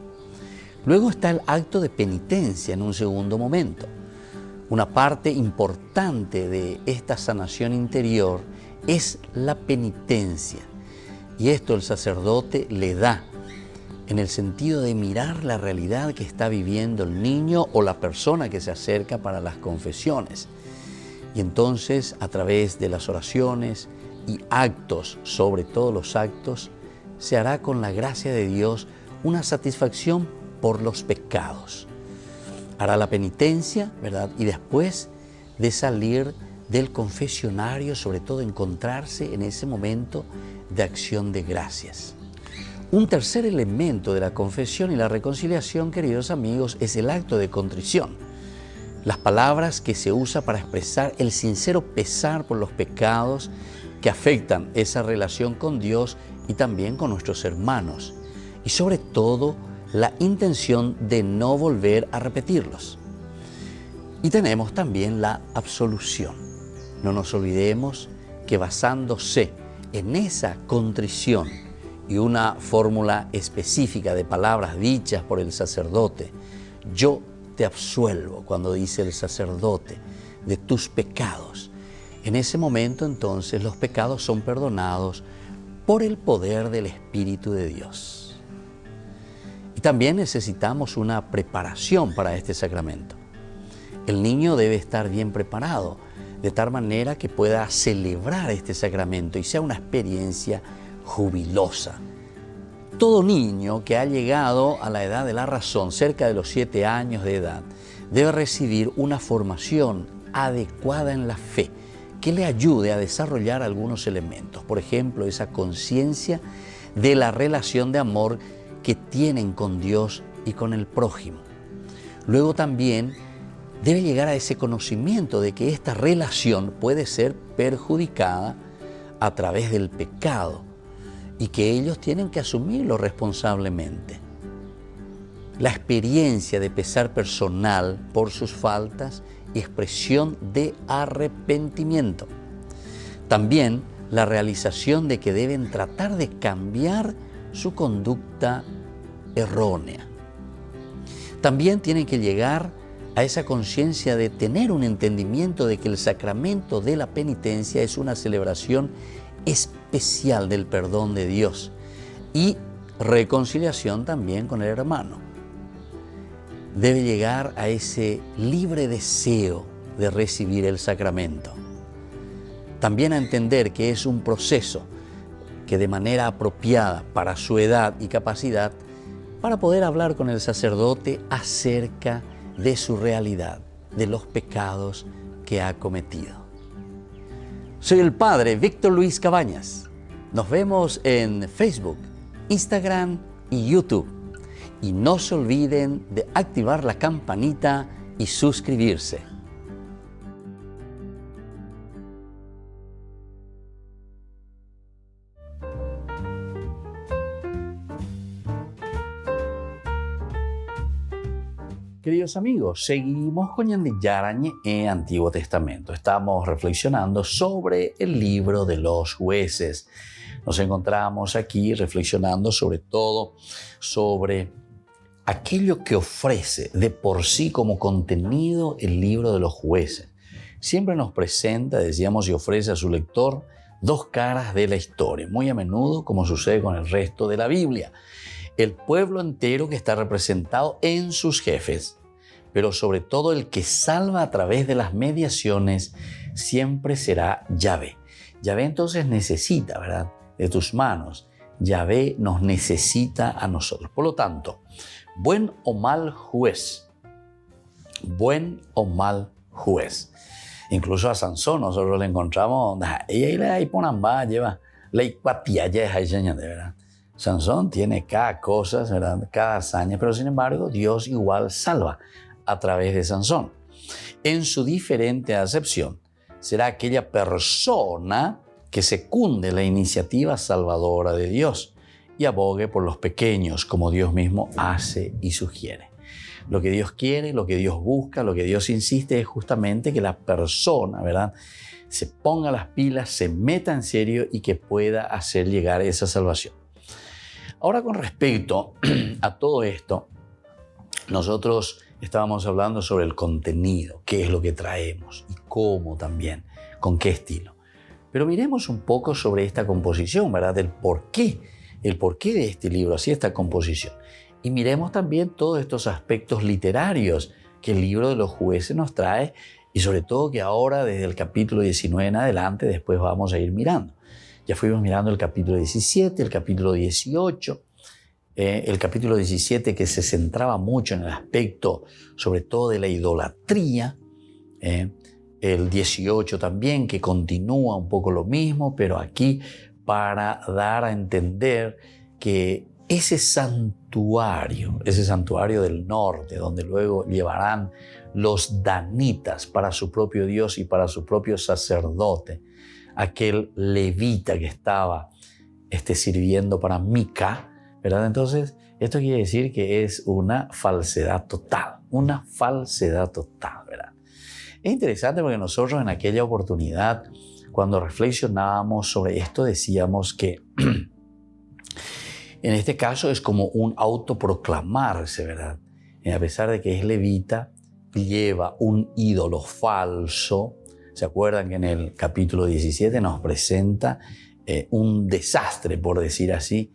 Luego está el acto de penitencia en un segundo momento. Una parte importante de esta sanación interior es la penitencia. Y esto el sacerdote le da en el sentido de mirar la realidad que está viviendo el niño o la persona que se acerca para las confesiones. Y entonces, a través de las oraciones y actos, sobre todo los actos, se hará con la gracia de Dios una satisfacción por los pecados. Hará la penitencia, ¿verdad? Y después de salir del confesionario, sobre todo encontrarse en ese momento de acción de gracias. Un tercer elemento de la confesión y la reconciliación, queridos amigos, es el acto de contrición. Las palabras que se usa para expresar el sincero pesar por los pecados que afectan esa relación con Dios y también con nuestros hermanos. Y sobre todo, la intención de no volver a repetirlos. Y tenemos también la absolución. No nos olvidemos que basándose en esa contrición y una fórmula específica de palabras dichas por el sacerdote, yo te absuelvo, cuando dice el sacerdote, de tus pecados. En ese momento entonces los pecados son perdonados por el poder del Espíritu de Dios. Y también necesitamos una preparación para este sacramento. El niño debe estar bien preparado, de tal manera que pueda celebrar este sacramento y sea una experiencia jubilosa. Todo niño que ha llegado a la edad de la razón, cerca de los 7 años de edad, debe recibir una formación adecuada en la fe que le ayude a desarrollar algunos elementos. Por ejemplo, esa conciencia de la relación de amor que tienen con Dios y con el prójimo. Luego también debe llegar a ese conocimiento de que esta relación puede ser perjudicada a través del pecado y que ellos tienen que asumirlo responsablemente. La experiencia de pesar personal por sus faltas y expresión de arrepentimiento. También la realización de que deben tratar de cambiar su conducta errónea. También tienen que llegar a esa conciencia de tener un entendimiento de que el sacramento de la penitencia es una celebración especial del perdón de Dios y reconciliación también con el hermano. Debe llegar a ese libre deseo de recibir el sacramento. También a entender que es un proceso que de manera apropiada para su edad y capacidad, para poder hablar con el sacerdote acerca de su realidad, de los pecados que ha cometido. Soy el Padre Víctor Luis Cabañas. Nos vemos en Facebook, Instagram y YouTube. Y no se olviden de activar la campanita y suscribirse. Queridos amigos, seguimos con Ñande Yarañe en Antiguo Testamento. Estamos reflexionando sobre el libro de los jueces. Nos encontramos aquí reflexionando sobre todo sobre aquello que ofrece de por sí como contenido el libro de los jueces. Siempre nos presenta, decíamos, y ofrece a su lector dos caras de la historia, muy a menudo como sucede con el resto de la Biblia. El pueblo entero que está representado en sus jefes, pero sobre todo el que salva a través de las mediaciones siempre será Yahvé. Yahvé entonces necesita, ¿verdad?, de tus manos. Yahvé nos necesita a nosotros. Por lo tanto, buen o mal juez. Buen o mal juez. Incluso a Sansón nosotros le encontramos, ella ahí ponamba, lleva la iguatía, de verdad. Sansón tiene cada cosa, ¿verdad?, cada hazaña, pero sin embargo Dios igual salva a través de Sansón. En su diferente acepción, será aquella persona que secunde la iniciativa salvadora de Dios y abogue por los pequeños como Dios mismo hace y sugiere. Lo que Dios quiere, lo que Dios busca, lo que Dios insiste es justamente que la persona, ¿verdad?, se ponga las pilas, se meta en serio y que pueda hacer llegar esa salvación. Ahora, con respecto a todo esto, nosotros estábamos hablando sobre el contenido, qué es lo que traemos y cómo también, con qué estilo. Pero miremos un poco sobre esta composición, ¿verdad?, el porqué de este libro, así esta composición. Y miremos también todos estos aspectos literarios que el libro de los Jueces nos trae y sobre todo que ahora desde el capítulo 19 en adelante después vamos a ir mirando. Ya fuimos mirando el capítulo 17, el capítulo 18, el capítulo 17 que se centraba mucho en el aspecto sobre todo de la idolatría, el 18 también que continúa un poco lo mismo, pero aquí para dar a entender que ese santuario del norte, donde luego llevarán los danitas para su propio Dios y para su propio sacerdote, aquel levita que estaba sirviendo para Mica, ¿verdad? Entonces, esto quiere decir que es una falsedad total, ¿verdad? Es interesante porque nosotros en aquella oportunidad, cuando reflexionábamos sobre esto, decíamos que en este caso es como un autoproclamarse, ¿verdad? A pesar de que es levita, lleva un ídolo falso. ¿Se acuerdan que en el capítulo 17 nos presenta un desastre, por decir así?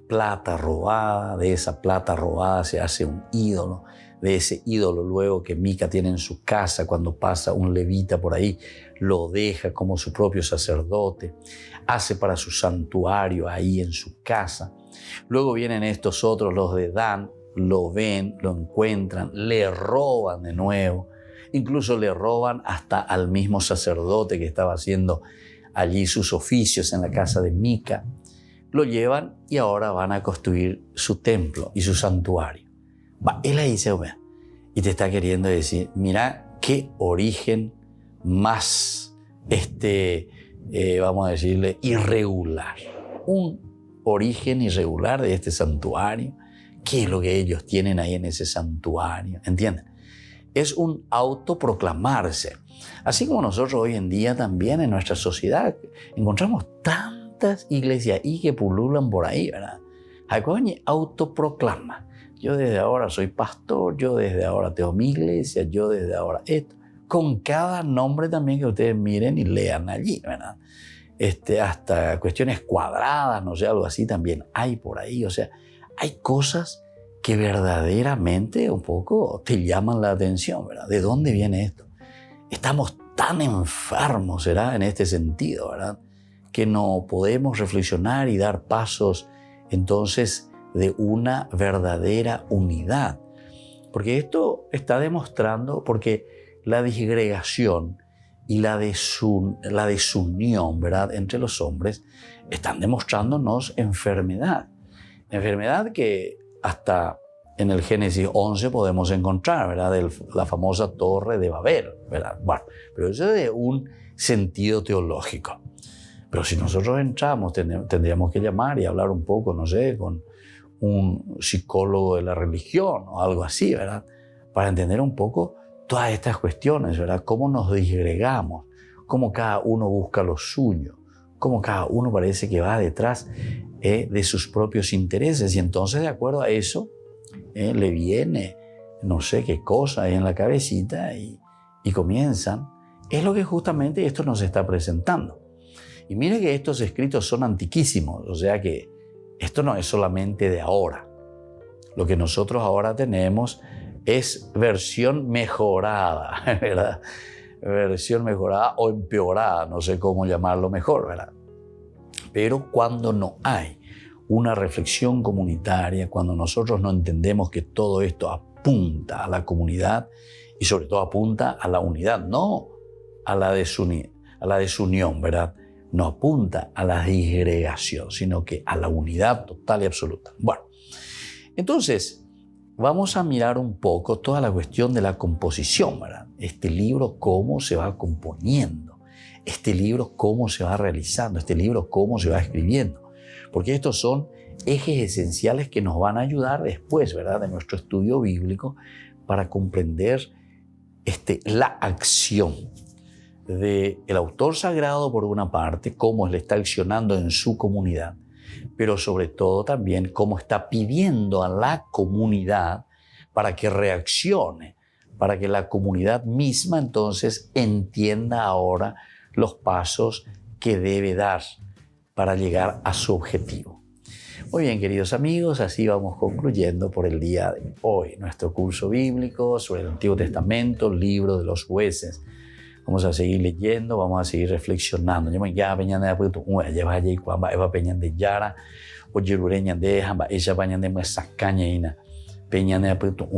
Plata robada, de esa plata robada se hace un ídolo. De ese ídolo luego que Mica tiene en su casa, cuando pasa un levita por ahí, lo deja como su propio sacerdote, hace para su santuario ahí en su casa. Luego vienen estos otros, los de Dan, lo ven, lo encuentran, le roban de nuevo, incluso le roban hasta al mismo sacerdote que estaba haciendo allí sus oficios en la casa de Mica. Lo llevan y ahora van a construir su templo y su santuario. Él ahí se ve y te está queriendo decir, mira qué origen más, vamos a decirle, irregular. Un origen irregular de este santuario. ¿Qué es lo que ellos tienen ahí en ese santuario? ¿Entienden? Es un autoproclamarse. Así como nosotros hoy en día también en nuestra sociedad encontramos tantas iglesias y que pululan por ahí, ¿verdad? Hay autoproclama. Yo desde ahora soy pastor, yo desde ahora tengo mi iglesia, yo desde ahora esto. Con cada nombre también que ustedes miren y lean allí, ¿verdad? Hasta cuestiones cuadradas, no sé, algo así también hay por ahí. O sea, hay cosas que verdaderamente un poco te llaman la atención, ¿verdad? ¿De dónde viene esto? Estamos tan enfermos, ¿verdad? En este sentido, ¿verdad? Que no podemos reflexionar y dar pasos, entonces, de una verdadera unidad. Porque esto está demostrando, porque la disgregación y la desunión, ¿verdad?, entre los hombres están demostrándonos enfermedad. Enfermedad que hasta en el Génesis 11 podemos encontrar, ¿verdad?, la famosa Torre de Babel, ¿verdad? Bueno, pero eso es de un sentido teológico. Pero si nosotros entramos, tendríamos que llamar y hablar un poco, no sé, con un psicólogo de la religión o algo así, ¿verdad? Para entender un poco todas estas cuestiones, ¿verdad? Cómo nos disgregamos, cómo cada uno busca lo suyo, cómo cada uno parece que va detrás de sus propios intereses. Y entonces, de acuerdo a eso, le viene no sé qué cosa ahí en la cabecita y comienzan. Es lo que justamente esto nos está presentando. Y mire que estos escritos son antiquísimos, o sea que esto no es solamente de ahora. Lo que nosotros ahora tenemos es versión mejorada, ¿verdad? Versión mejorada o empeorada, no sé cómo llamarlo mejor, ¿verdad? Pero cuando no hay una reflexión comunitaria, cuando nosotros no entendemos que todo esto apunta a la comunidad y sobre todo apunta a la unidad, no a la desunión, ¿verdad? No apunta a la disgregación, sino que a la unidad total y absoluta. Bueno, entonces vamos a mirar un poco toda la cuestión de la composición, ¿verdad? Este libro, cómo se va componiendo, este libro, cómo se va realizando, este libro, cómo se va escribiendo, porque estos son ejes esenciales que nos van a ayudar después, ¿verdad?, de nuestro estudio bíblico para comprender la acción del autor sagrado por una parte, cómo él está accionando en su comunidad, pero sobre todo también cómo está pidiendo a la comunidad para que reaccione, para que la comunidad misma entonces entienda ahora los pasos que debe dar para llegar a su objetivo. Muy bien, queridos amigos, así vamos concluyendo por el día de hoy nuestro curso bíblico sobre el Antiguo Testamento, libro de los jueces. Vamos a seguir leyendo, vamos a seguir reflexionando. Yo me ya peñan de apuesto, ya va allí cuando va peñan de yara, o yerureña de hamba, ella peñan de muesacaña peñan de apuesto.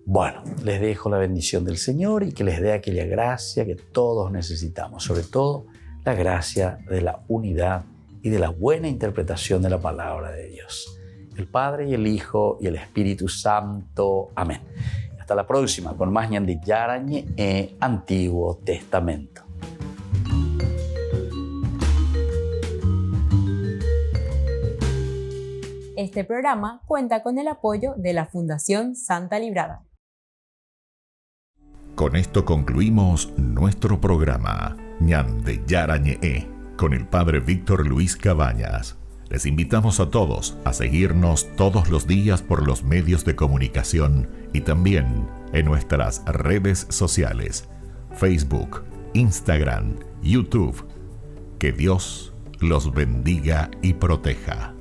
Bueno, les dejo la bendición del Señor y que les dé aquella gracia que todos necesitamos, sobre todo la gracia de la unidad y de la buena interpretación de la palabra de Dios. El Padre y el Hijo y el Espíritu Santo. Amén. Hasta la próxima con más Ñande Yarañe e Antiguo Testamento. Este programa cuenta con el apoyo de la Fundación Santa Librada. Con esto concluimos nuestro programa Ñande Yarañe con el Padre Víctor Luis Cabañas. Les invitamos a todos a seguirnos todos los días por los medios de comunicación y también en nuestras redes sociales, Facebook, Instagram, YouTube. Que Dios los bendiga y proteja.